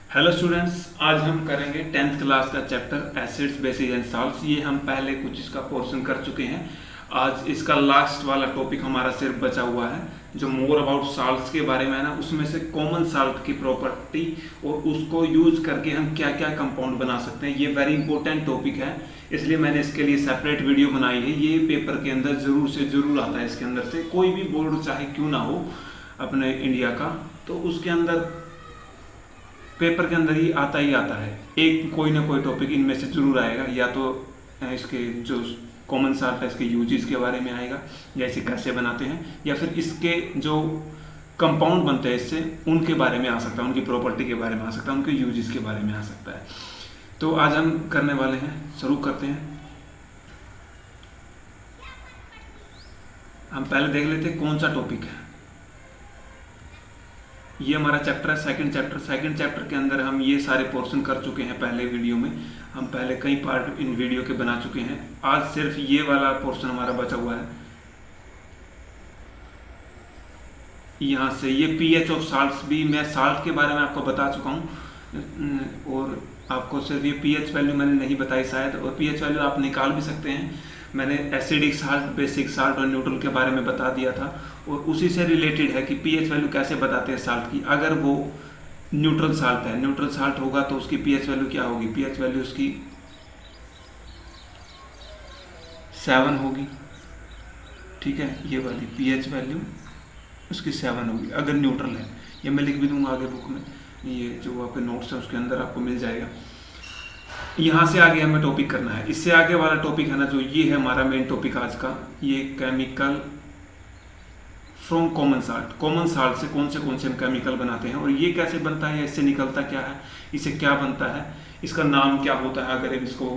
Hello students, आज हम करेंगे 10th क्लास का chapter acids bases and salts. ये हम पहले कुछ इसका पोर्शन कर चुके हैं। आज इसका लास्ट वाला टॉपिक हमारा सिर्फ बचा हुआ है, जो मोर अबाउट साल्ट्स के बारे में है ना। उसमें से कॉमन साल्ट की प्रॉपर्टी और उसको यूज करके हम क्या क्या कंपाउंड बना सकते हैं, ये वेरी इंपॉर्टेंट टॉपिक है। इसलिए मैंने इसके लिए सेपरेट वीडियो बनाई है। ये पेपर के अंदर जरूर से जरूर आता है। इसके अंदर से कोई भी बोर्ड चाहे क्यों ना हो अपने इंडिया का, तो उसके अंदर पेपर के अंदर ही आता है। एक कोई ना कोई टॉपिक इनमें से जरूर आएगा। या तो इसके जो कॉमन साल्ट है इसके यूजेस के बारे में आएगा, या इसे कैसे बनाते हैं, या फिर इसके जो कंपाउंड बनते हैं इससे उनके बारे में आ सकता है, उनकी प्रॉपर्टी के बारे में आ सकता है, उनके यूजेस के बारे में आ सकता है। तो आज हम करने वाले हैं, शुरू करते हैं। हम पहले देख लेते हैं कौन सा टॉपिक है। ये हमारा चैप्टर है सेकंड चैप्टर के अंदर हम ये सारे पोर्शन कर चुके हैं। पहले वीडियो में हम पहले कई पार्ट इन वीडियो के बना चुके हैं। आज सिर्फ ये वाला पोर्शन हमारा बचा हुआ है। यहाँ से ये पीएच ऑफ साल्ट्स भी मैं साल्ट के बारे में आपको बता चुका हूँ, और आपको सिर्फ ये पीएच वैल्यू मैंने नहीं बताई शायद, और पीएच वैल्यू आप निकाल भी सकते हैं। मैंने एसिडिक साल्ट, बेसिक साल्ट और न्यूट्रल के बारे में बता दिया था, और उसी से रिलेटेड है कि पीएच वैल्यू कैसे बताते हैं साल्ट की। अगर वो न्यूट्रल साल्ट है, न्यूट्रल साल्ट होगा तो उसकी पीएच वैल्यू क्या होगी? पीएच वैल्यू उसकी 7 होगी। ठीक है, ये वाली पीएच वैल्यू उसकी 7 होगी अगर न्यूट्रल है। ये मैं लिख भी दूंगा आगे बुक में, ये जो आपके नोट्स है उसके अंदर आपको मिल जाएगा। यहाँ से आगे हमें टॉपिक करना है। इससे आगे वाला टॉपिक है ना, जो ये है हमारा मेन टॉपिक आज का, ये chemical from common salt. Common salt से कौन से हम केमिकल बनाते हैं, और ये कैसे बनता है, इससे निकलता क्या है, इससे क्या बनता है, इसका नाम क्या होता है अगर इसको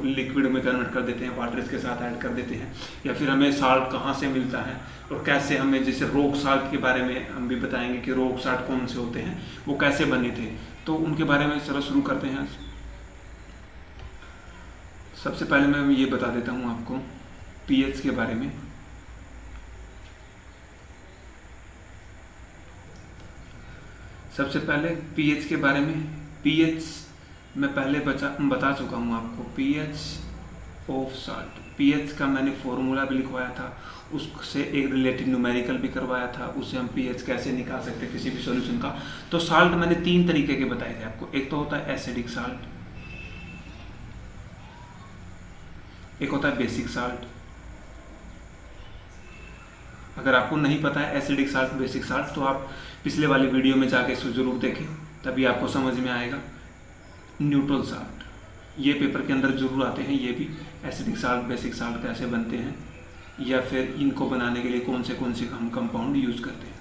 लिक्विड में कन्वर्ट कर देते हैं, वाटर इसके साथ ऐड कर देते हैं, या फिर हमें साल्ट कहाँ से मिलता है, और कैसे हमें, जैसे रॉक साल्ट के बारे में हम भी बताएंगे कि रॉक साल्ट कौन से होते हैं, वो कैसे बने थे, तो उनके बारे में चलो शुरू करते हैं। सबसे पहले मैं ये बता देता हूँ आपको पीएच के बारे में। सबसे पहले पीएच के बारे में, पीएच मैं पहले बता चुका हूँ आपको। पीएच ऑफ साल्ट, पीएच का मैंने फॉर्मूला भी लिखवाया था, उससे एक रिलेटेड न्यूमेरिकल भी करवाया था। उससे हम पीएच कैसे निकाल सकते हैं किसी भी सॉल्यूशन का। तो साल्ट मैंने 3 तरीके के बताए थे आपको। एक तो होता है एसिडिक साल्ट, एक होता है बेसिक साल्ट। अगर आपको नहीं पता है एसिडिक साल्ट, बेसिक साल्ट, तो आप पिछले वाली वीडियो में जाके इसको जरूर देखें, तभी आपको समझ में आएगा। न्यूट्रल साल्ट, ये पेपर के अंदर जरूर आते हैं। ये भी एसिडिक साल्ट, बेसिक साल्ट कैसे बनते हैं, या फिर इनको बनाने के लिए कौन से हम कंपाउंड यूज करते हैं।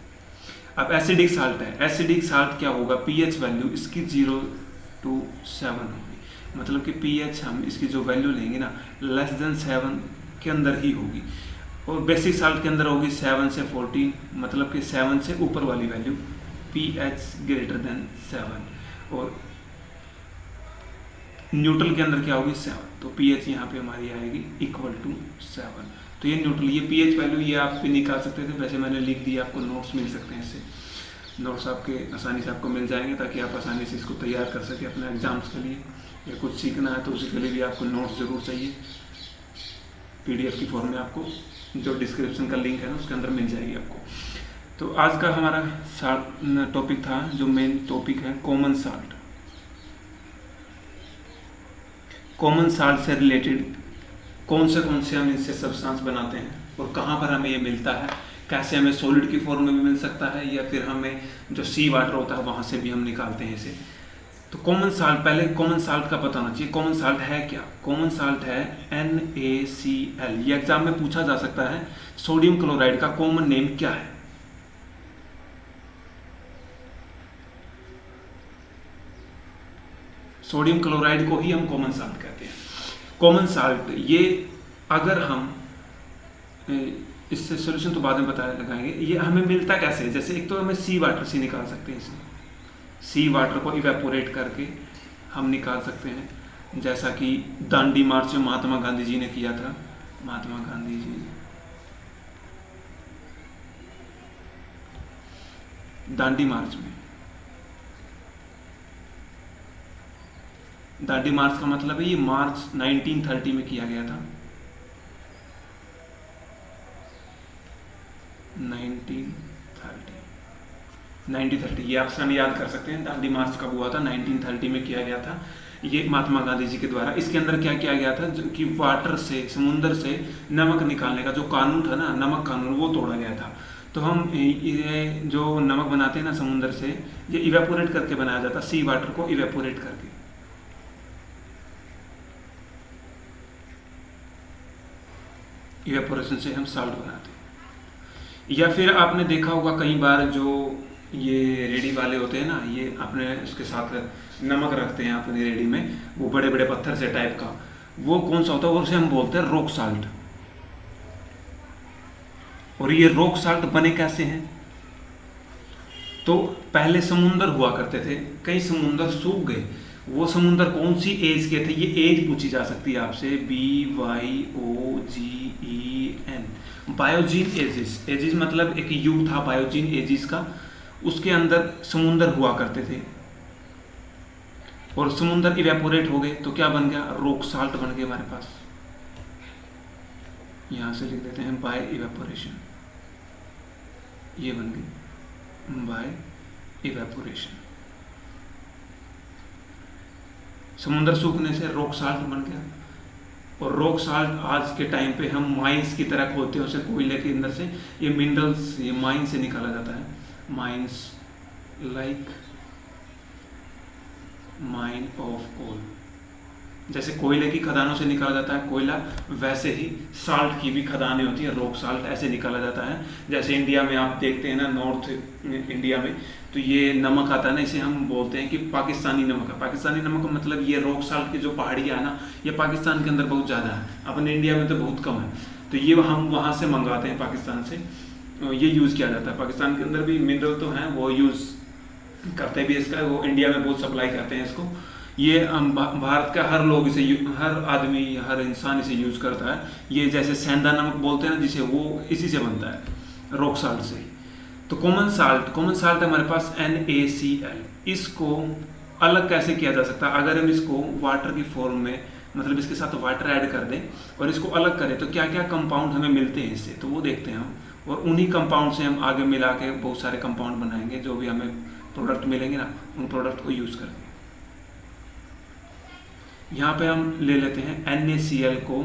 अब एसिडिक साल्ट है, एसिडिक साल्ट क्या होगा, पीएच वैल्यू इसकी 0 to 7 होगी। मतलब कि पीएच हम इसकी जो वैल्यू लेंगे ना, लेस देन 7 के अंदर ही होगी। और बेसिक साल्ट के अंदर होगी 7 से 14, मतलब कि 7 से ऊपर वाली वैल्यू, पीएच ग्रेटर देन 7। और न्यूट्रल के अंदर क्या होगी 7, तो पीएच यहाँ पे हमारी आएगी इक्वल टू 7। तो ये न्यूट्रल, ये पीएच वैल्यू ये आप भी निकाल सकते थे। वैसे मैंने लिख दिया, आपको नोट्स मिल सकते हैं, इससे नोट्स आपके आसानी से आपको मिल जाएंगे, ताकि आप आसानी से इसको तैयार कर सकें अपने एग्जाम्स के लिए, या कुछ सीखना है तो उसी के लिए भी आपको नोट्स ज़रूर चाहिए। पीडीएफ की फॉर्म में आपको जो डिस्क्रिप्शन का लिंक है ना उसके अंदर मिल जाएगी आपको। तो आज का हमारा टॉपिक था, जो मेन टॉपिक है कॉमन साल्ट। कॉमन साल्ट से रिलेटेड कौन से हम इससे सब्सटेंस बनाते हैं, और कहाँ पर हमें ये मिलता है, कैसे हमें सॉलिड की फॉर्म में भी मिल सकता है, या फिर हमें जो सी वाटर होता है वहाँ से भी हम निकालते हैं इसे। तो कॉमन साल्ट, पहले कॉमन साल्ट का पता होना चाहिए। कॉमन साल्ट है क्या? कॉमन साल्ट है NaCl। ये एग्जाम में पूछा जा सकता है, सोडियम क्लोराइड का कॉमन नेम क्या है? सोडियम क्लोराइड को ही हम कॉमन साल्ट कहते हैं। कॉमन साल्ट ये, अगर हम इससे सोल्यूशन तो बाद में लगाएंगे, ये हमें मिलता कैसे? जैसे एक तो हमें सी वाटर से निकाल सकते हैं, इसे सी वाटर को इवेपोरेट करके हम निकाल सकते हैं, जैसा कि दांडी मार्च में महात्मा गांधी जी ने किया था। महात्मा गांधी जी दांडी मार्च में दांडी मार्च का मतलब है ये मार्च 1930 में किया गया था। 1930 ये आप सन याद कर सकते हैं। दांडी मार्च कब हुआ था? 1930 में किया गया था, ये महात्मा गांधी जी के द्वारा। इसके अंदर क्या किया गया था कि वाटर से, समुद्र से नमक निकालने का जो कानून था ना, नमक कानून, वो तोड़ा गया था। तो हम ये जो नमक बनाते हैं ना समुद्र से, ये इवेपोरेट करके बनाया जाता, सी वाटर को इवेपोरेट करके। इवेपोरेशन से हम साल्ट बनाते हैं। या फिर आपने देखा होगा कई बार जो ये रेडी वाले होते हैं ना, ये अपने उसके साथ नमक रखते हैं अपनी रेडी में, वो बड़े बड़े पत्थर से टाइप का, वो कौन सा होता है? उसे हम बोलते हैं रॉक साल्ट। और ये रॉक साल्ट बने कैसे हैं? तो पहले समुंदर हुआ करते थे, कई समुंदर सूख गए। वो समुंदर कौन सी एज के थे? ये एज पूछी जा सकती है आपसे, BYOGEN, बायोजीन एजिस। एजिस मतलब एक युग था बायोजीन एजिस का, उसके अंदर समुंदर हुआ करते थे और समुंदर इवेपोरेट हो गए तो क्या बन गया? रॉक साल्ट बन गए हमारे पास। यहां से लिख देते हैं बाय इवेपोरेशन, ये बन गई बाय इवेपोरेशन। समुद्र सूखने से रॉक साल्ट बन गया। और रॉक साल्ट आज के टाइम पे हम माइंस की तरह खोदते हैं उसे, कोयले के अंदर से ये मिनरल्स, ये माइन से निकाला जाता है। Mines like mine of coal, जैसे कोयले की खदानों से निकाला जाता है कोयला, वैसे ही साल्ट की भी खदानें होती है, रॉक साल्ट, ऐसे निकाला जाता है। जैसे इंडिया में आप देखते हैं ना, नॉर्थ इंडिया में तो ये नमक आता है ना, इसे हम बोलते हैं कि पाकिस्तानी नमक है। पाकिस्तानी नमक का मतलब ये रॉक साल्ट की जो पहाड़ियाँ है ना, ये पाकिस्तान के अंदर बहुत ज़्यादा है, अपने इंडिया में तो बहुत कम है। तो ये हम वहाँ से मंगवाते हैं पाकिस्तान से, ये यूज़ किया जाता है। पाकिस्तान के अंदर भी मिनरल तो हैं, वो यूज़ करते भी इसका, वो इंडिया में बहुत सप्लाई करते हैं इसको। ये भारत का हर लोग इसे, हर आदमी, हर इंसान इसे यूज़ करता है। ये जैसे सेंधा नमक बोलते हैं ना जिसे, वो इसी से बनता है, रॉक साल्ट से। तो कॉमन साल्ट हमारे पास NaCl। इसको अलग कैसे किया जा सकता है? अगर हम इसको वाटर की फॉर्म में, मतलब इसके साथ वाटर ऐड कर दें और इसको अलग करें तो क्या क्या कंपाउंड हमें मिलते हैं इससे, तो वो देखते हैं हम। और उन्हीं कंपाउंड से हम आगे मिला के बहुत सारे कंपाउंड बनाएंगे, जो भी हमें प्रोडक्ट मिलेंगे ना, उन प्रोडक्ट को यूज़ करके। यहाँ पे हम ले लेते हैं NaCl को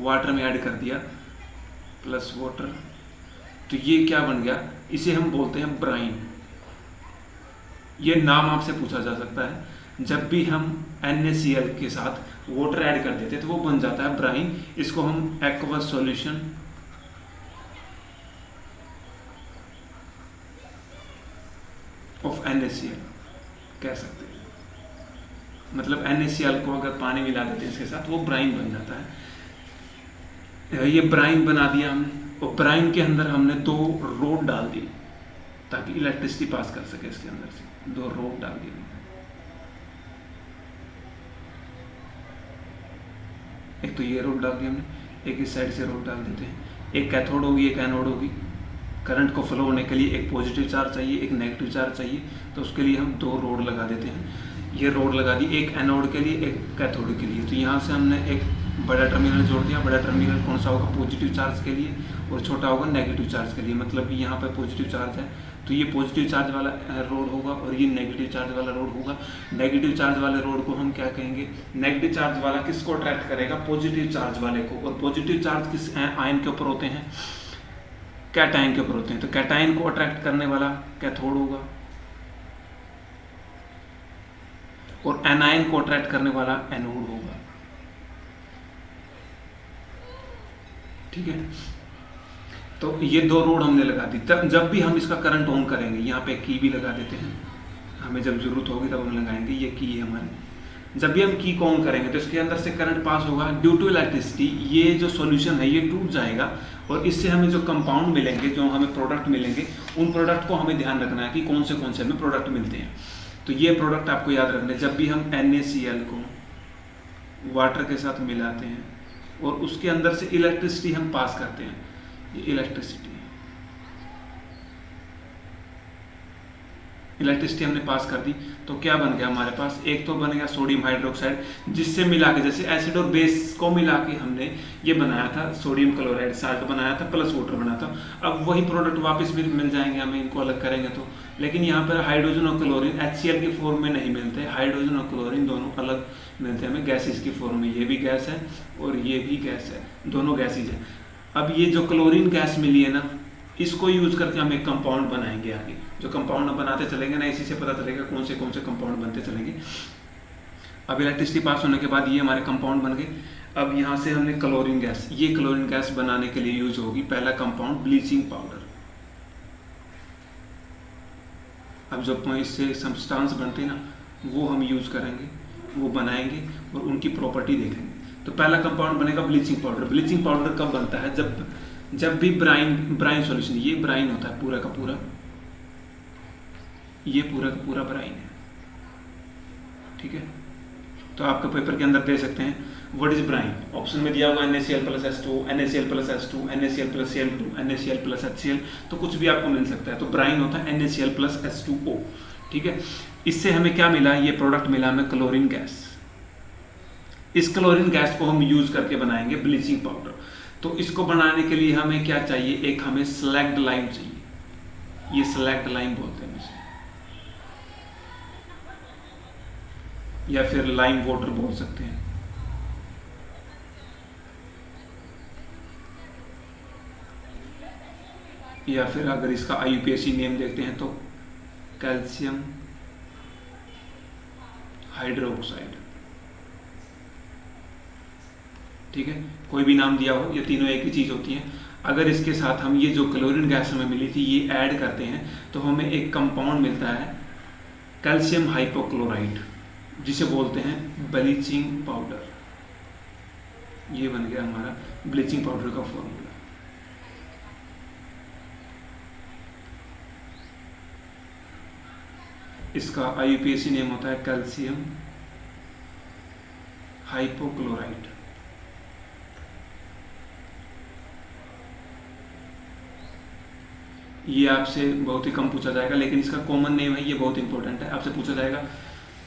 वाटर में ऐड कर दिया, प्लस वाटर, तो ये क्या बन गया? इसे हम बोलते हैं ब्राइन। ये नाम आपसे पूछा जा सकता है। जब भी हम NaCl के साथ वाटर ऐड कर देते हैं तो वो बन जाता है ब्राइन। इसको हम एक्वस सॉल्यूशन ऑफ NaCl कह सकते हैं। मतलब NaCl को अगर पानी मिला देते हैं इसके साथ, वो ब्राइन बन जाता है। ये ब्राइन बना दिया हमने, और ब्राइन के अंदर हमने 2 रोड डाल दी ताकि इलेक्ट्रिसिटी पास कर सके इसके अंदर से। 2 रोड डाल दिए, एक तो ये रोड डाल दी हमने, एक इस साइड से रोड डाल देते हैं। एक कैथोड होगी, एक एनोड होगी। करंट को फ्लो होने के लिए एक पॉजिटिव चार्ज चाहिए, एक नेगेटिव चार्ज चाहिए, तो उसके लिए हम 2 रोड लगा देते हैं। ये रोड लगा दी, एक एनोड के लिए, एक कैथोड के लिए। तो यहाँ से हमने एक बड़ा टर्मिनल जोड़ दिया। बड़ा टर्मिनल कौन सा होगा? पॉजिटिव चार्ज के लिए, और छोटा होगा नेगेटिव चार्ज के लिए। मतलब कि यहाँ पर पॉजिटिव चार्ज है तो ये पॉजिटिव चार्ज वाला रोड होगा, और ये नेगेटिव चार्ज वाला रोड होगा। नेगेटिव चार्ज वाले रोड को हम क्या कहेंगे? नेगेटिव चार्ज वाला किसको अट्रैक्ट करेगा? पॉजिटिव चार्ज वाले को। और पॉजिटिव चार्ज किस आयन के ऊपर होते हैं? कैटायन के ऊपर होते हैं। तो कैटायन को अट्रैक्ट करने वाला कैथोड होगा, और एनायन को अट्रैक्ट करने वाला एनोड होगा। ठीक है, तो ये 2 रोड हमने लगा दी। तब जब भी हम इसका करंट ऑन करेंगे, यहाँ पे की भी लगा देते हैं, हमें जब जरूरत होगी तब हम लगाएंगे। ये की है हमारे। जब भी हम की को ऑन करेंगे तो इसके अंदर से करंट पास होगा। ड्यू टू इलेक्ट्रिसिटी ये जो सॉल्यूशन है ये टूट जाएगा, और इससे हमें जो कंपाउंड मिलेंगे, जो हमें प्रोडक्ट मिलेंगे, उन प्रोडक्ट को हमें ध्यान रखना है कि कौन से हमें प्रोडक्ट मिलते हैं। तो ये प्रोडक्ट आपको याद रखना है। जब भी हम NaCl को वाटर के साथ मिलाते हैं और उसके अंदर से इलेक्ट्रिसिटी हम पास करते हैं, ये इलेक्ट्रिसिटी इलेक्ट्रिसिटी हमने पास कर दी, तो क्या बन गया हमारे पास, एक तो बन गया सोडियम हाइड्रोक्साइड, जिससे मिला के जैसे एसिड और बेस को मिला के हमने ये बनाया था सोडियम क्लोराइड साल्ट बनाया था प्लस वाटर बनाया था। अब वही प्रोडक्ट वापस भी मिल जाएंगे हमें, इनको अलग करेंगे तो। लेकिन यहाँ पर हाइड्रोजन और क्लोरीन HCl के फॉर्म में नहीं मिलते, हाइड्रोजन और क्लोरीन दोनों अलग मिलते हैं हमें गैसेज की फॉर्म में। ये भी गैस है और ये भी गैस है, दोनों गैसेज है। अब ये जो क्लोरीन गैस मिली है ना, इसको यूज करके हम एक कंपाउंड बनाएंगे आगे। जो कंपाउंड बनाते चलेंगे ना, इसी से पता चलेगा कौन से कंपाउंड बनते चलेंगे। अब इलेक्ट्रिसिटी पास होने के बाद ये हमारे कंपाउंड बन गए। अब यहाँ से हमने क्लोरीन गैस, ये क्लोरीन गैस बनाने के लिए यूज होगी पहला कंपाउंड ब्लीचिंग पाउडर। अब जब इससे सब्सटेंस बनते हैं ना, वो हम यूज करेंगे, वो बनाएंगे और उनकी प्रॉपर्टी देखेंगे। तो पहला कंपाउंड बनेगा ब्लीचिंग पाउडर। ब्लीचिंग पाउडर कब बनता है, जब भी ब्राइन सॉल्यूशन, ये ब्राइन होता है पूरा का पूरा, ये पूरा का पूरा ब्राइन है, ठीक है। तो आपके पेपर के अंदर दे सकते हैं व्हाट इज ब्राइन, ऑप्शन में दिया होगा NaCl + H2, NaCl + H2, NaCl + Cl2, NaCl + HCl, तो कुछ भी आपको मिल सकता है। तो ब्राइन होता है NaCl + H2O, ठीक है। इससे हमें क्या मिला, ये प्रोडक्ट मिला हमें क्लोरीन गैस। इस क्लोरीन गैस को हम यूज करके बनाएंगे ब्लीचिंग पाउडर। तो इसको बनाने के लिए हमें क्या चाहिए, एक हमें स्लैग्ड लाइम चाहिए, ये स्लैग्ड लाइम बोलते हैं इसे, या फिर लाइम वाटर बोल सकते हैं। या फिर अगर इसका IUPAC नेम देखते हैं तो कैल्शियम हाइड्रोक्साइड, ठीक है। कोई भी नाम दिया हो, ये तीनों एक ही चीज होती है। अगर इसके साथ हम ये जो क्लोरीन गैस हमें मिली थी ये ऐड करते हैं तो हमें एक कंपाउंड मिलता है कैल्शियम हाइपोक्लोराइड, जिसे बोलते हैं ब्लीचिंग पाउडर। ये बन गया हमारा ब्लीचिंग पाउडर का फॉर्मूला। इसका IUPAC नेम होता है कैल्शियम हाइपोक्लोराइड। ये आपसे बहुत ही कम पूछा जाएगा, लेकिन इसका कॉमन नेम है, ये बहुत इंपॉर्टेंट है। आपसे पूछा जाएगा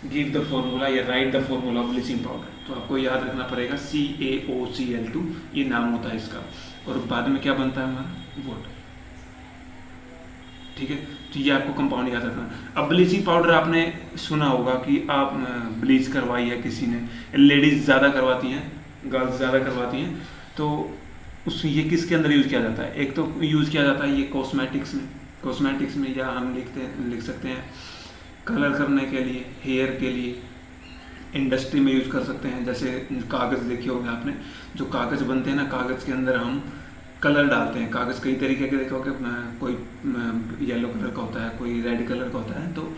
गिव द फॉर्मूला या right the formula of bleaching powder, तो आपको याद रखना पड़ेगा CaOCl2, ये नाम होता है इसका। और बाद में क्या बनता है हमारा, वाटर, ठीक है। तो ये आपको कंपाउंड याद रखना। अब ब्लीचिंग पाउडर आपने सुना होगा कि आप ब्लीच करवाई है किसी ने, लेडीज ज़्यादा करवाती हैं, गर्ल्स ज़्यादा करवाती हैं, तो ये किसके अंदर यूज़ किया जाता है, एक तो यूज़ किया जाता है ये कॉस्मेटिक्स में, या हम लिख सकते हैं कलर करने के लिए, हेयर के लिए, इंडस्ट्री में यूज़ कर सकते हैं। जैसे कागज़ देखे होंगे आपने, जो कागज़ बनते हैं ना, कागज़ के अंदर हम कलर डालते हैं। कागज़ कई तरीके के देखोगे, कोई येलो कलर का होता है, कोई रेड कलर का होता है, तो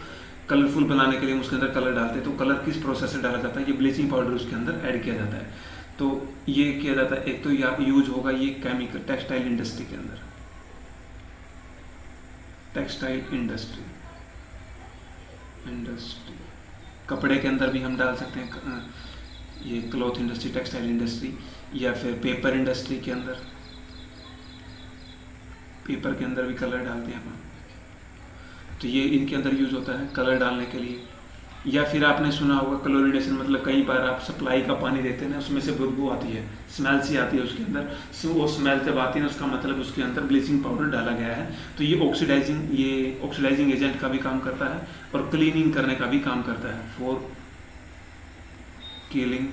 कलरफुल बनाने के लिए हम उसके अंदर कलर डालते हैं। तो कलर किस प्रोसेस से डाला जाता है, ये ब्लीचिंग पाउडर उसके अंदर ऐड किया जाता है। तो ये किया जाता है, एक तो यूज होगा ये केमिकल टेक्सटाइल इंडस्ट्री के अंदर, टेक्सटाइल इंडस्ट्री, कपड़े के अंदर भी हम डाल सकते हैं, ये क्लॉथ इंडस्ट्री, टेक्सटाइल इंडस्ट्री, या फिर पेपर इंडस्ट्री के अंदर, पेपर के अंदर भी कलर डालते हैं अपन। तो ये इनके अंदर यूज होता है कलर डालने के लिए। या फिर आपने सुना होगा क्लोरिनेशन, मतलब कई बार आप सप्लाई का पानी देते हैं ना, उसमें से बदबू आती है, स्मेल सी आती है उसके अंदर, वो स्मेल जब आती है ना, उसका मतलब उसके अंदर ब्लीचिंग पाउडर डाला गया है। तो ये ऑक्सीडाइजिंग एजेंट का भी काम करता है और क्लीनिंग करने का भी काम करता है, for killing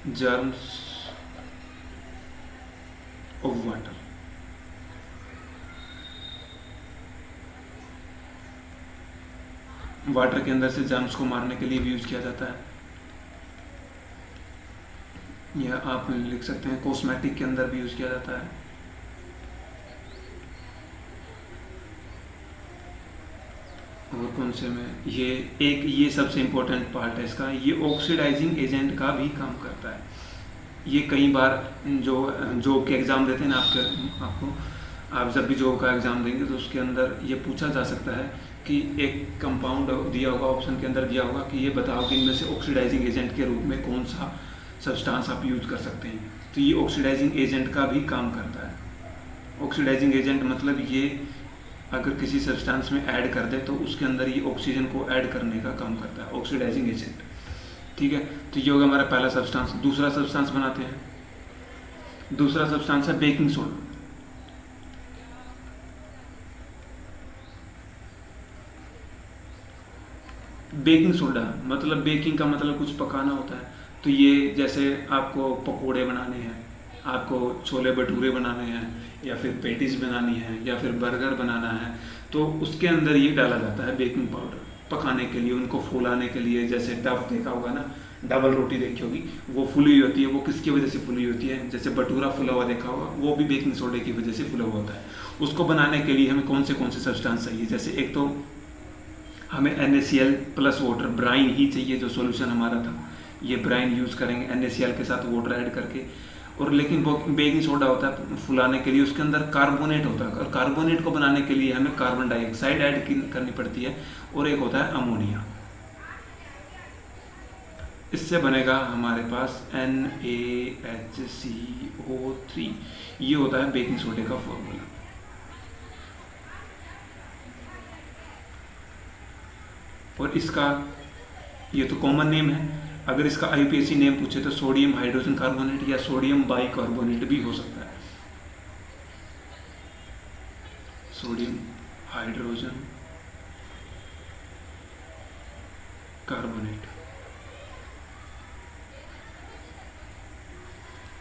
germs of water. Water के अंदर से जर्म्स को मारने के लिए भी यूज किया जाता है। या आप लिख सकते हैं कॉस्मेटिक के अंदर भी यूज किया जाता है। और कौन से में, ये सबसे इम्पोर्टेंट पार्ट है इसका, ये ऑक्सीडाइजिंग एजेंट का भी काम करता है। ये कई बार जो जॉब के एग्ज़ाम देते हैं ना, आप जब भी जॉब का एग्ज़ाम देंगे तो उसके अंदर ये पूछा जा सकता है कि एक कंपाउंड दिया होगा, ऑप्शन के अंदर दिया होगा कि ये बताओ कि इनमें से ऑक्सीडाइजिंग एजेंट के रूप में कौन सा सब्सटेंस आप यूज कर सकते हैं। तो ये ऑक्सीडाइजिंग एजेंट का भी काम करता है। ऑक्सीडाइजिंग एजेंट मतलब ये अगर किसी सब्सटेंस में ऐड कर दे तो उसके अंदर ये ऑक्सीजन को ऐड करने का काम करता है, ऑक्सीडाइजिंग एजेंट। ठीक है, तो ये होगा हमारा पहला सब्सटेंस। दूसरा सब्सटेंस बनाते हैं। दूसरा सब्सटेंस है बेकिंग सोडा। बेकिंग सोडा मतलब, बेकिंग का मतलब कुछ पकाना होता है। तो ये जैसे आपको पकोड़े बनाने हैं, आपको छोले भटूरे बनाने हैं, या फिर पेटीज बनानी है, या फिर बर्गर बनाना है, तो उसके अंदर ये डाला जाता है बेकिंग पाउडर, पकाने के लिए, उनको फुलाने के लिए। जैसे डफ देखा होगा ना, डबल रोटी देखी होगी, वो फुली हुई होती है। वो किसकी वजह से फुली होती है? जैसे भटूरा फुला हुआ देखा होगा, वो भी बेकिंग सोडे की वजह से फुला हुआ होता है। उसको बनाने के लिए हमें कौन से सब्सटेंस चाहिए? जैसे एक तो हमें NaCl प्लस वाटर, ब्राइन ही चाहिए, जो सॉल्यूशन हमारा था। ये ब्राइन यूज़ करेंगे NaCl के साथ वाटर ऐड करके। और लेकिन बेकिंग सोडा होता है फुलाने के लिए, उसके अंदर कार्बोनेट होता है, और कार्बोनेट को बनाने के लिए हमें कार्बन डाइऑक्साइड ऐड करनी पड़ती है, और एक होता है अमोनिया। इससे बनेगा हमारे पास NaHCO3। ये होता है बेकिंग सोडे का फॉर्मूला। और इसका ये तो कॉमन नेम है। अगर इसका IUPAC नेम पूछे तो सोडियम हाइड्रोजन कार्बोनेट या सोडियम बाइकार्बोनेट भी हो सकता है। Sodium hydrogen carbonate.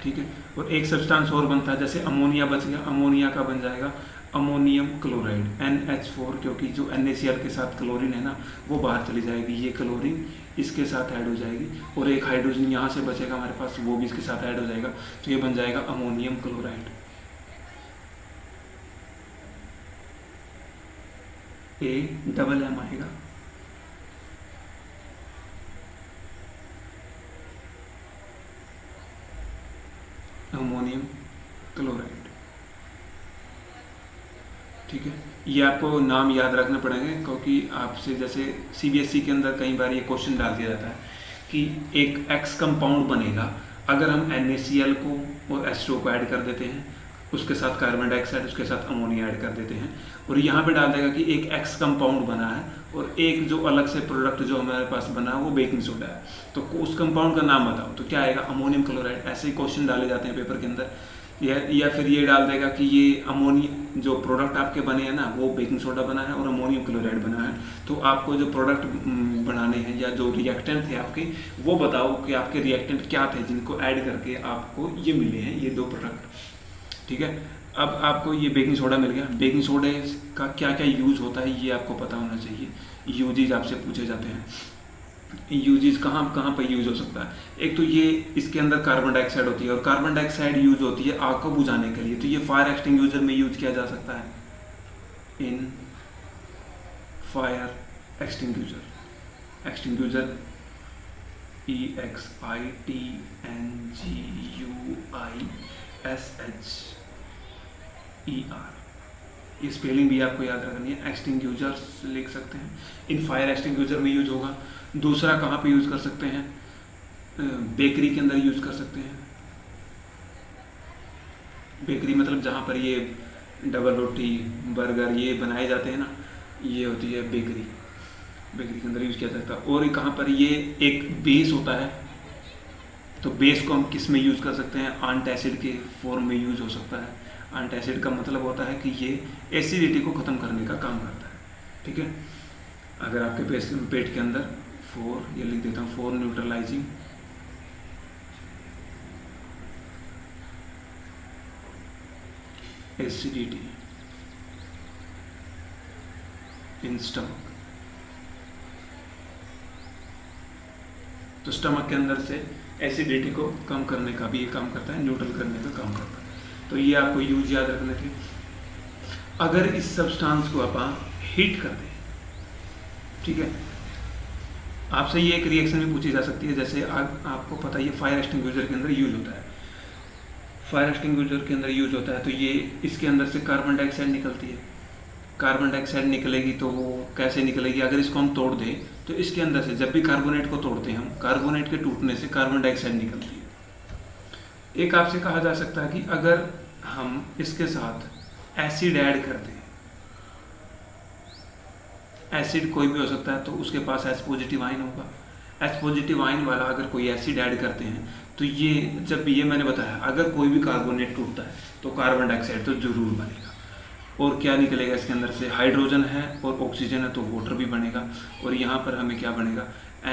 ठीक है, और एक सब्सटेंस और बनता है, जैसे अमोनिया बच गया, अमोनिया का बन जाएगा अमोनियम क्लोराइड, NH4, क्योंकि जो NaCl के साथ क्लोरीन है ना, वो बाहर चली जाएगी, ये क्लोरीन इसके साथ ऐड हो जाएगी, और एक हाइड्रोजन यहाँ से बचेगा हमारे पास, वो भी इसके साथ ऐड हो जाएगा, तो ये बन जाएगा अमोनियम क्लोराइड। AMM आएगा। Ammonium chloride. ठीक है, ये आपको नाम याद रखना पड़ेंगे, क्योंकि आपसे जैसे CBSE के अंदर कई बार ये क्वेश्चन डाल दिया जाता है कि एक X कंपाउंड बनेगा अगर हम NaCl को और H2O को ऐड कर देते हैं, उसके साथ कार्बन डाइऑक्साइड, उसके साथ अमोनिया ऐड कर देते हैं, और यहाँ पे डाल देगा कि एक X कंपाउंड बना है, और एक जो अलग से प्रोडक्ट जो हमारे पास बना है वो बेकिंग सोडा है, तो उस कंपाउंड का नाम बताओ, तो क्या आएगा? Ammonium chloride. ऐसे ही क्वेश्चन डाले जाते हैं पेपर के अंदर। या फिर ये डाल देगा कि ये अमोनिया, जो प्रोडक्ट आपके बने हैं ना, वो बेकिंग सोडा बना है और अमोनियम क्लोराइड बना है, तो आपको जो प्रोडक्ट बनाने हैं या जो रिएक्टेंट थे आपके, वो बताओ कि आपके रिएक्टेंट क्या थे जिनको ऐड करके आपको ये मिले हैं, ये दो प्रोडक्ट। ठीक है, अब आपको ये बेकिंग सोडा मिल गया। बेकिंग सोडे का क्या क्या यूज होता है ये आपको पता होना चाहिए। यूजेज आपसे पूछे जाते हैं। यूजेस कहाँ कहाँ पर यूज हो सकता है? एक तो ये इसके अंदर कार्बन डाइऑक्साइड होती है, और कार्बन डाइऑक्साइड यूज होती है आग को बुझाने के लिए, तो ये फायर एक्सटिंग्विशर में यूज किया जा सकता है, in fire extinguisher. Extinguisher EXTINGUISHER, ये स्पेलिंग भी आपको याद रखनी है। एक्सटिंग्विशर्स लिख सकते हैं, इन फायर एक्सटिंग्विशर में यूज होगा। दूसरा कहाँ पे यूज कर सकते हैं? बेकरी के अंदर यूज कर सकते हैं। बेकरी मतलब जहाँ पर ये डबल रोटी, बर्गर ये बनाए जाते हैं ना, ये होती है बेकरी। बेकरी के अंदर यूज किया जाता है। और कहाँ पर ये एक बेस होता है, तो बेस को हम किस में यूज कर सकते हैं? एंटासिड के फॉर्म में यूज हो सकता है। एंटासिड का मतलब होता है कि ये एसिडिटी को खत्म करने का काम करता है। ठीक है, अगर आपके पेट के अंदर ये लिख देता हूँ, 4 न्यूट्रलाइजिंग एसिडिटी इन स्टमक, तो स्टमक के अंदर से एसिडिटी को कम करने का भी ये काम करता है, न्यूट्रल करने का काम करता है। तो ये आपको यूज याद रखने थे। अगर इस सब्सटेंस को आप हीट कर दें, ठीक है, आपसे ये एक रिएक्शन भी पूछी जा सकती है, जैसे आपको पता है ये फायर एक्सटिंग्विशर के अंदर यूज होता है। फायर एक्सटिंग्विशर के अंदर यूज होता है, तो ये इसके अंदर से कार्बन डाइऑक्साइड निकलती है। कार्बन डाइऑक्साइड निकलेगी तो वो कैसे निकलेगी? अगर इसको हम तोड़ दें तो इसके अंदर से, जब भी कार्बोनेट को तोड़ते हैं हम, कार्बोनेट के टूटने से कार्बन डाइऑक्साइड निकलती है। एक आपसे कहा जा सकता है कि अगर हम इसके साथ एसिड ऐड कर दें, एसिड कोई भी हो सकता है, तो उसके पास H पॉजिटिव आयन होगा। H पॉजिटिव आयन वाला अगर कोई एसिड ऐड करते हैं तो ये, जब ये मैंने बताया अगर कोई भी कार्बोनेट टूटता है तो कार्बन डाइऑक्साइड तो जरूर बनेगा। और क्या निकलेगा इसके अंदर से, हाइड्रोजन है और ऑक्सीजन है तो वाटर भी बनेगा। और यहाँ पर हमें क्या बनेगा, Na,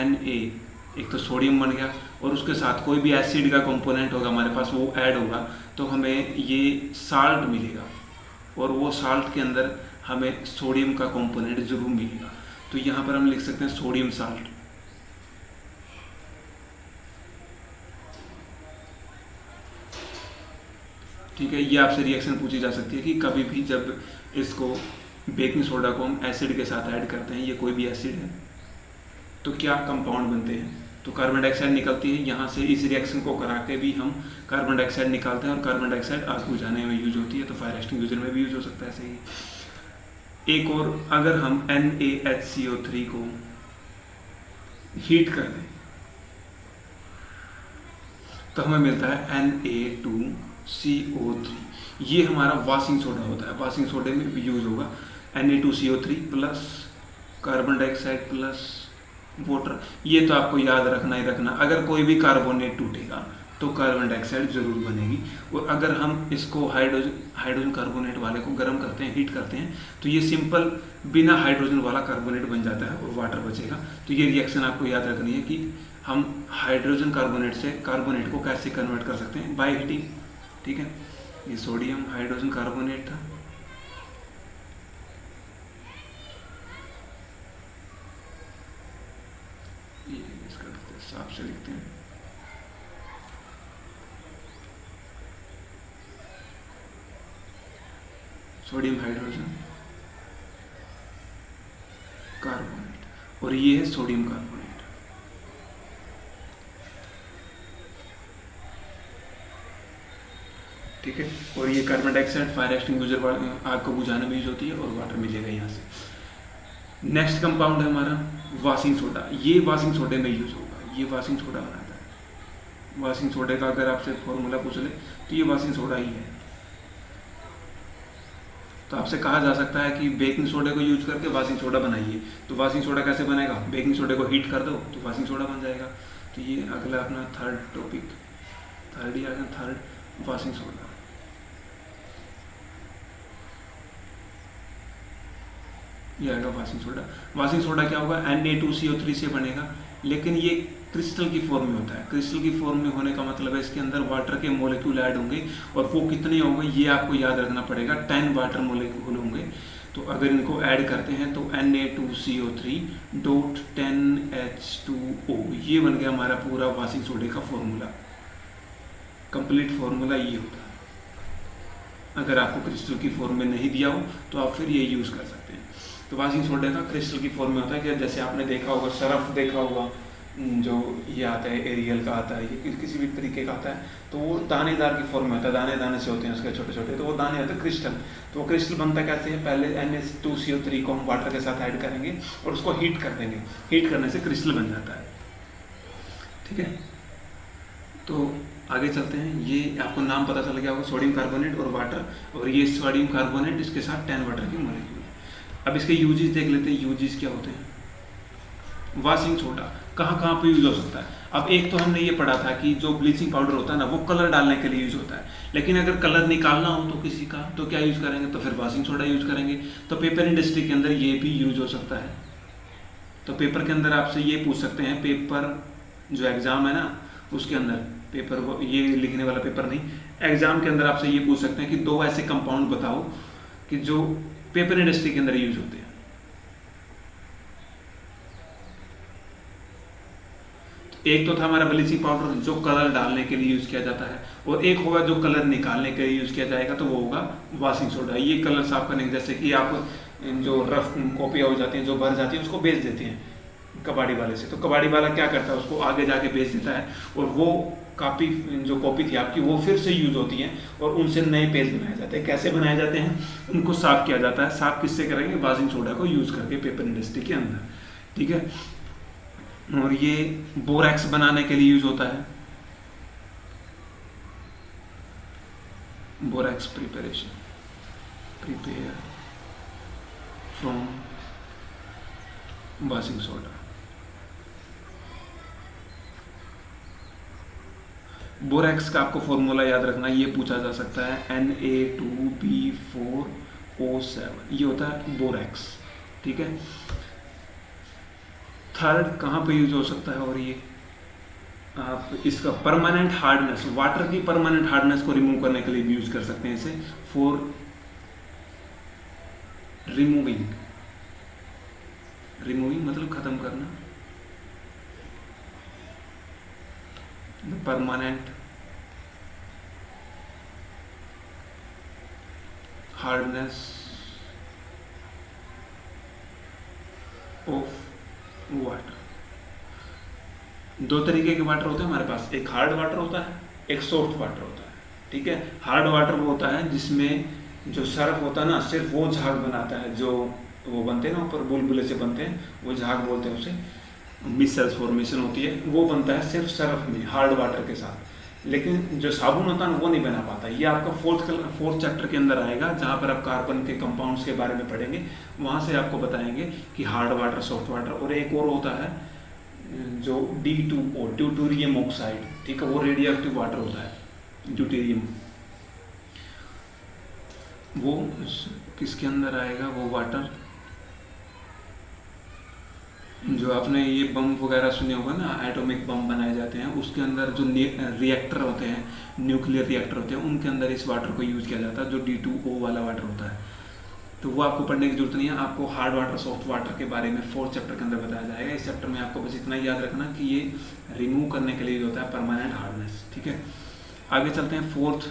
एक तो सोडियम बन गया, और उसके साथ कोई भी एसिड का कंपोनेंट होगा हमारे पास वो ऐड होगा तो हमें ये साल्ट मिलेगा, और वो साल्ट के अंदर हमें सोडियम का कंपोनेंट जरूर मिलेगा। तो यहाँ पर हम लिख सकते हैं सोडियम साल्ट। ठीक है, ये आपसे रिएक्शन पूछी जा सकती है कि कभी भी जब इसको बेकिंग सोडा को हम एसिड के साथ ऐड करते हैं, ये कोई भी एसिड है, तो क्या कंपाउंड बनते हैं, तो कार्बन डाइऑक्साइड निकलती है। यहाँ से इस रिएक्शन को करा के भी हम कार्बन डाइऑक्साइड निकालते हैं, और कार्बन डाइऑक्साइड आग बुझाने में यूज होती है, तो फायर एक्सटिंग्विशर में भी यूज हो सकता है। ऐसे ही एक और, अगर हम NaHCO3 को हीट कर दें तो हमें मिलता है Na2CO3। ये हमारा वाशिंग सोडा होता है, वाशिंग सोडे में भी यूज होगा। Na2CO3 plus carbon dioxide plus water. ये तो आपको याद रखना ही रखना, अगर कोई भी कार्बोनेट टूटेगा तो कार्बन डाइऑक्साइड जरूर बनेगी। और अगर हम इसको हाइड्रोजन कार्बोनेट वाले को गर्म करते हैं, हीट करते हैं, तो ये सिंपल बिना हाइड्रोजन वाला कार्बोनेट बन जाता है और वाटर बचेगा। तो ये रिएक्शन आपको याद रखनी है कि हम हाइड्रोजन कार्बोनेट से कार्बोनेट को कैसे कन्वर्ट कर सकते हैं, बाय हीटिंग। ठीक है, ये सोडियम हाइड्रोजन कार्बोनेट था, ये इसका साफ से लिखते हैं, सोडियम हाइड्रोजन कार्बोनेट, और ये है सोडियम कार्बोनेट। ठीक है, और ये कार्बन डाइऑक्साइड फायर एक्सटिंग्विशर आग को बुझाने में यूज होती है, और वाटर मिलेगा यहाँ से। नेक्स्ट कंपाउंड है हमारा वाशिंग सोडा। ये वाशिंग सोडे में यूज होगा, ये वाशिंग सोडा बनाता है। वाशिंग सोडे का अगर आपसे फॉर्मूला पूछ ले तो ये वाशिंग सोडा ही है। तो आपसे कहा जा सकता है कि बेकिंग सोडे को यूज करके वाशिंग सोडा बनाइए, तो वाशिंग सोडा कैसे बनेगा, बेकिंग सोडे को हीट कर दो तो वाशिंग सोडा बन जाएगा। तो ये अगला अपना थर्ड टॉपिक, थर्ड ही आ गया, थर्ड वाशिंग सोडा। ये आएगा वाशिंग सोडा। वाशिंग सोडा क्या होगा, Na2CO3 से बनेगा, लेकिन ये क्रिस्टल की फॉर्म में होता है। क्रिस्टल की फॉर्म में होने का मतलब है इसके अंदर वाटर के मॉलिक्यूल ऐड होंगे, और वो कितने होंगे ये आपको याद रखना पड़ेगा, 10 वाटर मॉलिक्यूल होंगे। तो अगर इनको ऐड करते हैं तो Na2CO3.10H2O, ये बन गया हमारा पूरा वाशिंग सोडे का फॉर्मूला। कंप्लीट फॉर्मूला ये होता है। अगर आपको क्रिस्टल की फॉर्म में नहीं दिया हो तो आप फिर ये यूज कर सकते हैं। तो वाशिंग सोडे का क्रिस्टल की फॉर्म में होता है कि जैसे आपने देखा होगा, सरफ देखा होगा, जो ये आता है एरियल का आता है, ये किसी भी तरीके का आता है, तो वो दानेदार की फॉर्म में होता है, दाने दाने से होते हैं उसके छोटे छोटे, तो वो दाने होते हैं क्रिस्टल। तो वो क्रिस्टल बनता कैसे है, पहले Na2CO3 को हम वाटर के साथ ऐड करेंगे और उसको हीट कर देंगे, हीट करने से क्रिस्टल बन जाता है। ठीक है, तो आगे चलते हैं। ये आपको नाम पता चल गया होगा, सोडियम कार्बोनेट और वाटर, और ये सोडियम कार्बोनेट इसके साथ 10 वाटर की मॉलिक्यूल। अब इसके यूजेस देख लेते हैं, यूजेस क्या होते हैं। वाशिंग सोडा कहाँ कहाँ पे यूज हो सकता है। अब एक तो हमने ये पढ़ा था कि जो ब्लीचिंग पाउडर होता है ना, वो कलर डालने के लिए यूज होता है, लेकिन अगर कलर निकालना हो तो किसी का, तो क्या यूज करेंगे, तो फिर वाशिंग सोडा यूज करेंगे। तो पेपर इंडस्ट्री के अंदर ये भी यूज हो सकता है। तो पेपर के अंदर आपसे ये पूछ सकते हैं, पेपर जो एग्जाम है ना उसके अंदर, पेपर वो ये लिखने वाला पेपर नहीं, एग्जाम के अंदर आपसे ये पूछ सकते हैं कि 2 ऐसे कंपाउंड बताओ कि जो पेपर इंडस्ट्री के अंदर यूज होते हैं। एक तो था हमारा ब्लीचिंग पाउडर जो कलर डालने के लिए यूज किया जाता है, और एक होगा जो कलर निकालने के लिए यूज किया जाएगा, तो वो होगा वाशिंग सोडा। ये कलर साफ करने के, जैसे कि आप जो रफ कॉपियाँ हो जाती हैं, जो भर जाती है, उसको बेच देते हैं कबाड़ी वाले से, तो कबाड़ी वाला क्या करता है, उसको आगे जाके बेच देता है, और वो कॉपी जो कॉपी थी आपकी वो फिर से यूज होती है, और उनसे नए पेज बनाए जाते हैं। कैसे बनाए जाते हैं, उनको साफ किया जाता है। साफ किससे करेंगे, वाशिंग सोडा को यूज करके पेपर इंडस्ट्री के अंदर। ठीक है, और ये बोरैक्स बनाने के लिए यूज होता है, borax prepare from washing soda. Borax का आपको फॉर्मूला याद रखना, ये पूछा जा सकता है, Na2B4O7, ये होता है बोरेक्स। ठीक है। थर्ड कहाँ पे यूज हो सकता है, और ये आप इसका परमानेंट हार्डनेस, वाटर की परमानेंट हार्डनेस को रिमूव करने के लिए भी यूज कर सकते हैं इसे, फॉर रिमूविंग, रिमूविंग मतलब खत्म करना, the permanent hardness of water. दो तरीके के वाटर होते हैं हमारे पास, एक हार्ड वाटर होता है, एक सॉफ्ट वाटर होता है। ठीक है। हार्ड वाटर वो होता है जिसमें जो सर्फ होता है ना, सिर्फ वो झाग बनाता है, जो वो बनते हैं ना ऊपर बुलबुले से बनते हैं, वो झाग बोलते हैं उसे, मिसल्स फॉर्मेशन होती है, वो बनता है सिर्फ सर्फ में, हार्ड वाटर के साथ। लेकिन जो साबुन होता है ना, वो नहीं बना पाता। ये आपका फोर्थ चैप्टर के अंदर आएगा, जहाँ पर आप कार्बन के कंपाउंड्स के बारे में पढ़ेंगे, वहाँ से आपको बताएंगे कि हार्ड वाटर, सॉफ्ट वाटर, और एक और होता है जो D2O, ड्यूटेरियम ऑक्साइड। ठीक है, वो रेडियो एक्टिव वाटर होता है, ड्यूटेरियम। वो किसके अंदर आएगा वो वाटर, जो आपने ये बम वगैरह सुने होगा ना, एटॉमिक बम बनाए जाते हैं, उसके अंदर जो रिएक्टर होते हैं, न्यूक्लियर रिएक्टर होते हैं, उनके अंदर इस वाटर को यूज किया जाता है, जो D2O वाला वाटर होता है। तो वो आपको पढ़ने की जरूरत नहीं है, आपको हार्ड वाटर, सॉफ्ट वाटर के बारे में फोर्थ चैप्टर के अंदर बताया जाएगा। इस चैप्टर में आपको बस इतना याद रखना कि ये रिमूव करने के लिए होता है परमानेंट हार्डनेस। ठीक है। आगे चलते हैं फोर्थ।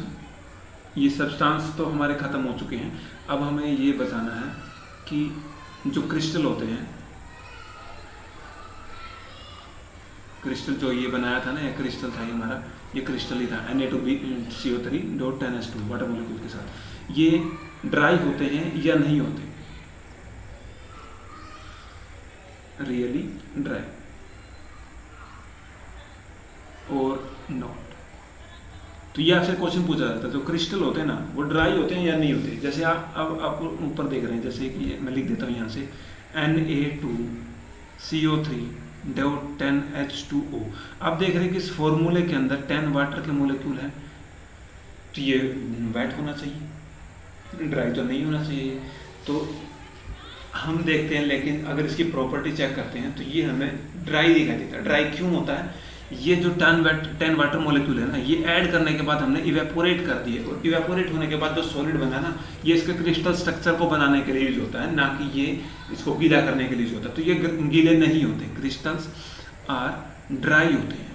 ये सब्सटेंस तो हमारे खत्म हो चुके हैं, अब हमें ये बताना है कि जो क्रिस्टल होते हैं, क्रिस्टल जो ये बनाया था ना, ये क्रिस्टल था, ये हमारा ये क्रिस्टल ही था, Na2CO3.10S2 वाटर मॉलिक्यूल के साथ। ये ड्राई होते हैं या नहीं होते, रियली ड्राई और नॉट। तो ये आपसे क्वेश्चन पूछा जाता है, जो क्रिस्टल होते हैं ना, वो ड्राई होते हैं या नहीं होते। जैसे आप ऊपर देख रहे हैं, जैसे कि मैं लिख देता हूँ यहाँ से, Na2CO3.10H2O। आप देख रहे हैं कि इस फॉर्मूले के अंदर 10 वाटर के मोलिक्यूल है, तो ये वेट होना चाहिए, ड्राई तो नहीं होना चाहिए। तो हम देखते हैं, लेकिन अगर इसकी प्रॉपर्टी चेक करते हैं तो ये हमें ड्राई दिखाई देता है। ड्राई क्यों होता है, ये जो 10 वाटर मोलिक्यूल है ना, ये ऐड करने के बाद हमने इवेपोरेट कर दिए, और इवेपोरेट होने के बाद जो सॉलिड बना ना, ये इसके क्रिस्टल स्ट्रक्चर को बनाने के लिए यूज होता है, ना कि ये इसको गीला करने के लिए यूज होता है। तो ये गीले नहीं होते, क्रिस्टल्स आर ड्राई होते हैं,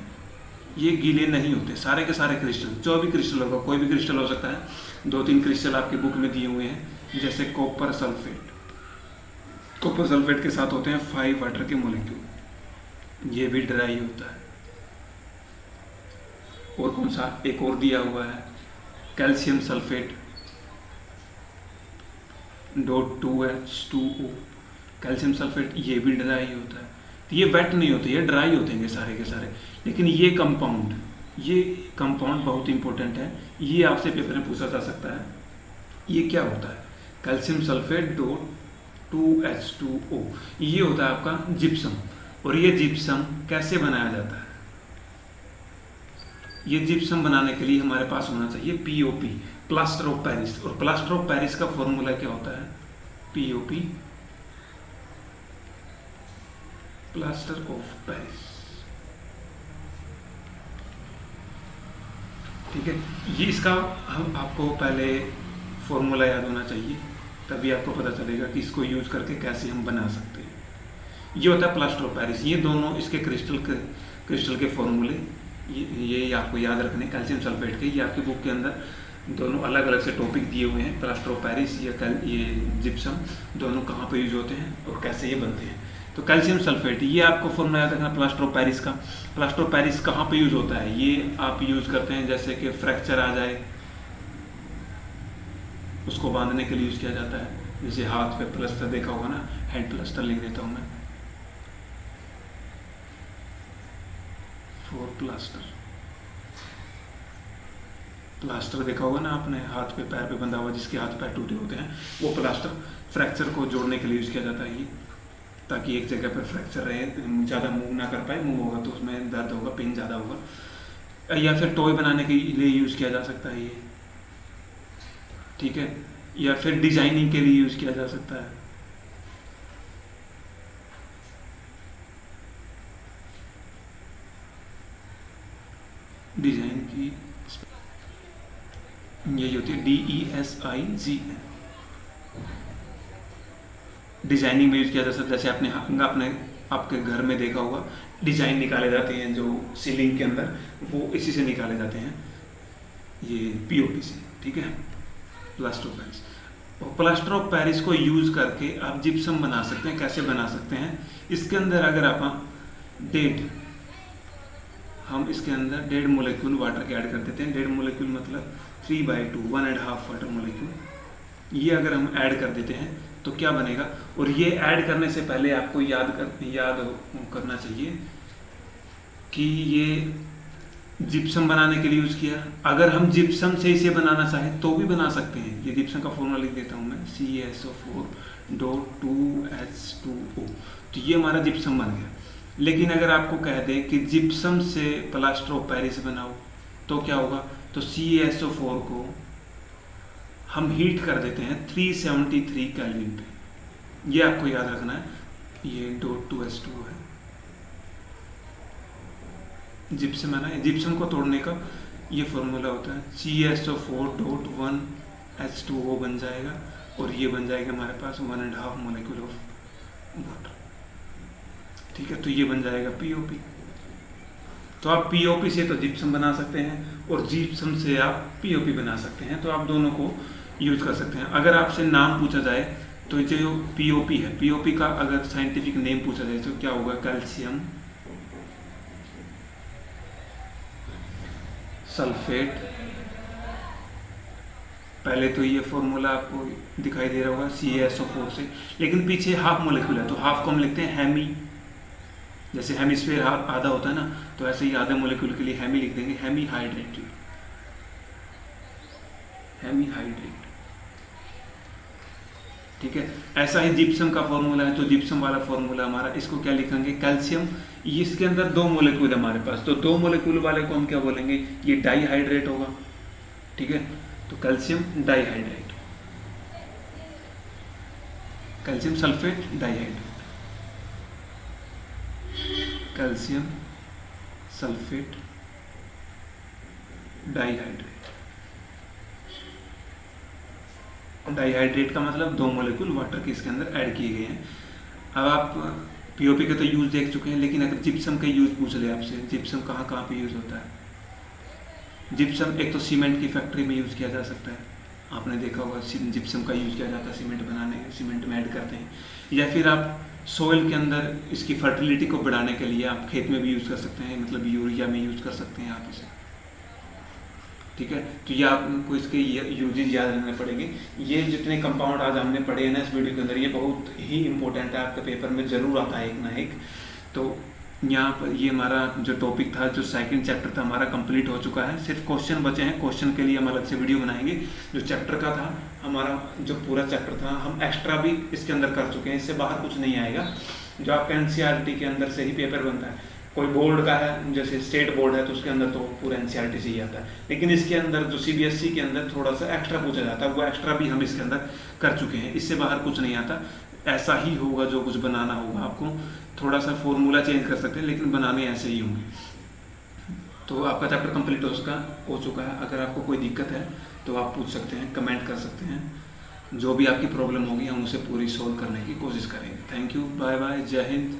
ये गीले नहीं होते। सारे के सारे क्रिस्टल, जो भी क्रिस्टल होगा, कोई भी क्रिस्टल हो सकता है। 2-3 क्रिस्टल आपकी बुक में दिए हुए हैं, जैसे कॉपर सल्फेट। कॉपर सल्फेट के साथ होते हैं 5 वाटर के मोलिक्यूल, ये भी ड्राई होता है। और कौन सा, एक और दिया हुआ है, calcium sulphate .2H2O, calcium sulphate, ये भी ड्राई होता है। तो ये वेट नहीं होते, ये ड्राई होते हैं सारे के सारे। लेकिन ये कंपाउंड बहुत इंपॉर्टेंट है, ये आपसे पेपर में पूछा जा सकता है। ये क्या होता है, कैल्शियम सल्फेट .2H2O, ये होता है आपका जिप्सम। और ये जिप्सम कैसे बनाया जाता है, ये जिप्सम बनाने के लिए हमारे पास होना चाहिए POP, प्लास्टर ऑफ पेरिस। और प्लास्टर ऑफ पेरिस का फॉर्मूला क्या होता है, POP, प्लास्टर ऑफ पेरिस। ठीक है, ये इसका हम आपको पहले फॉर्मूला याद होना चाहिए, तभी आपको पता चलेगा कि इसको यूज करके कैसे हम बना सकते हैं। ये होता है प्लास्टर ऑफ पेरिस। ये दोनों इसके क्रिस्टल के फॉर्मूले ये आपको याद रखने, कैल्शियम सल्फेट के। ये आपकी बुक के अंदर दोनों अलग अलग से टॉपिक दिए हुए हैं, प्लास्टर ऑफ पेरिस या ये जिप्सम, दोनों कहाँ पे यूज होते हैं और कैसे ये बनते हैं। तो कैल्शियम सल्फेट, ये आपको फॉर्मूला याद रखना प्लास्टर ऑफ पेरिस का। प्लास्टर ऑफ पेरिस कहाँ पे यूज होता है, ये आप यूज करते हैं जैसे कि फ्रैक्चर आ जाए, उसको बांधने के लिए यूज किया जाता है। जैसे हाथ पे प्लास्टर देखा होगा ना, हेड प्लास्टर लिख देता हूँ मैं, फॉर प्लास्टर देखा होगा ना आपने, हाथ पे पैर पे बंधा हुआ, जिसके हाथ पैर टूटे होते हैं, वो प्लास्टर फ्रैक्चर को जोड़ने के लिए यूज किया जाता है। ये ताकि एक जगह पर फ्रैक्चर रहे, ज़्यादा मूव ना कर पाए, मूव होगा तो उसमें दर्द होगा, पेन ज़्यादा होगा। या फिर टॉय बनाने के लिए यूज़ किया जा सकता है ये, ठीक है, या फिर डिजाइनिंग के लिए यूज़ किया जा सकता है। डिजाइन की यही होती है DESIGN। डिजाइनिंग में यूज किया जा सकता है, जैसे आपने आपके घर में देखा होगा डिजाइन निकाले जाते हैं जो सीलिंग के अंदर, वो इसी से निकाले जाते हैं, ये POP से, ठीक है, प्लास्टर ऑफ पेरिस। और प्लास्टर ऑफ पेरिस को यूज करके आप जिप्सम बना सकते हैं। कैसे बना सकते हैं? इसके अंदर अगर आप हम इसके अंदर 1.5 मोलेक्यूल वाटर के ऐड कर देते हैं। 1.5 मोलेक्यूल मतलब 3/2, 1.5 वाटर मोलेक्यूल। ये अगर हम ऐड कर देते हैं तो क्या बनेगा? और ये ऐड करने से पहले आपको याद करना चाहिए कि ये जिप्सम बनाने के लिए यूज़ किया। अगर हम जिप्सम से इसे बनाना चाहें तो भी बना सकते हैं। ये जिप्सम का फॉर्मूला लिख देता हूँ मैं, CaSO4.2H2O। तो ये हमारा जिप्सम बन गया। लेकिन अगर आपको कह दें कि जिप्सम से प्लास्टर ऑफ पेरिस बनाओ तो क्या होगा? तो CaSO4 को हम हीट कर देते हैं 373 केल्विन पे। ये आपको याद रखना है। ये .2H2O है, जिप्सम है ना। जिप्सम को तोड़ने का ये फॉर्मूला होता है, CaSO4.1H2O बन जाएगा और ये बन जाएगा हमारे पास 1.5 मोलेक्यूल ऑफ वाटर, ठीक है। तो ये बन जाएगा POP। तो आप POP से तो जिप्सम बना सकते हैं और जिप्सम से आप POP बना सकते हैं। तो आप दोनों को यूज कर सकते हैं। अगर आपसे नाम पूछा जाए तो जो POP है, POP का अगर साइंटिफिक नेम पूछा जाए तो क्या होगा? Calcium sulphate. पहले तो ये फॉर्मूला आपको दिखाई दे रहा होगा CaSO4 से, लेकिन पीछे हाफ मोलेक्यूल है तो हाफ को हम लिखते हैं हेमी। जैसे हेमिस्फीयर आधा होता है ना, तो ऐसे ही आधे मोलेक्यूल के लिए हेमी लिख देंगे, हेमी हाइड्रेट, ठीक है। ऐसा ही जिप्सम का फॉर्मूला है, तो जिप्सम वाला फॉर्मूला हमारा, इसको क्या लिखेंगे? कैल्शियम। इसके अंदर 2 मोलेक्यूल है हमारे पास, तो 2 मोलेक्यूल वाले को हम क्या बोलेंगे? ये डाईहाइड्रेट होगा, ठीक है। तो calcium dihydrate, calcium sulphate dihydrate, calcium sulphate dihydrate. Dihydrate का मतलब 2 मोलेक्यूल वाटर के इसके अंदर ऐड किए गए हैं। अब आप POP के तो यूज देख चुके हैं, लेकिन अगर जिप्सम का यूज पूछ ले आपसे, जिप्सम कहाँ कहाँ पे यूज होता है? जिप्सम एक तो सीमेंट की फैक्ट्री में यूज किया जा सकता है, आपने देखा होगा जिप्सम का यूज किया जाता है सीमेंट बनाने, सीमेंट में ऐड करते हैं। या फिर आप सोइल के अंदर इसकी फर्टिलिटी को बढ़ाने के लिए आप खेत में भी यूज कर सकते हैं, मतलब यूरिया में यूज कर सकते हैं आप इसे, ठीक है। तो ये आपको इसके यूजेज याद रहने पड़ेंगे। ये जितने कंपाउंड आज हमने पढ़े हैं ना इस वीडियो के अंदर, ये बहुत ही इंपॉर्टेंट है, आपके पेपर में जरूर आता है एक ना एक। तो यहाँ पर ये हमारा जो टॉपिक था, जो सेकंड चैप्टर था हमारा कंप्लीट हो चुका है। सिर्फ क्वेश्चन बचे हैं, क्वेश्चन के लिए हम अलग से वीडियो बनाएंगे। जो चैप्टर का था हमारा, जो पूरा चैप्टर था, हम एक्स्ट्रा भी इसके अंदर कर चुके हैं, इससे बाहर कुछ नहीं आएगा। जो आपका NCERT के अंदर से ही पेपर बनता है, कोई बोर्ड का है जैसे स्टेट बोर्ड है तो उसके अंदर तो पूरा NCERT से ही आता है, लेकिन इसके अंदर जो CBSE के अंदर थोड़ा सा एक्स्ट्रा पूछा जाता है, वो एक्स्ट्रा भी हम इसके अंदर कर चुके हैं। इससे बाहर कुछ नहीं आता। ऐसा ही होगा, जो कुछ बनाना होगा आपको, थोड़ा सा फॉर्मूला चेंज कर सकते हैं, लेकिन बनाने ऐसे ही होंगे। तो आपका चैप्टर कंप्लीट हो चुका है। अगर आपको कोई दिक्कत है तो आप पूछ सकते हैं, कमेंट कर सकते हैं। जो भी आपकी प्रॉब्लम होगी हम उसे पूरी सॉल्व करने की कोशिश करेंगे। थैंक यू, बाय बाय, जय हिंद।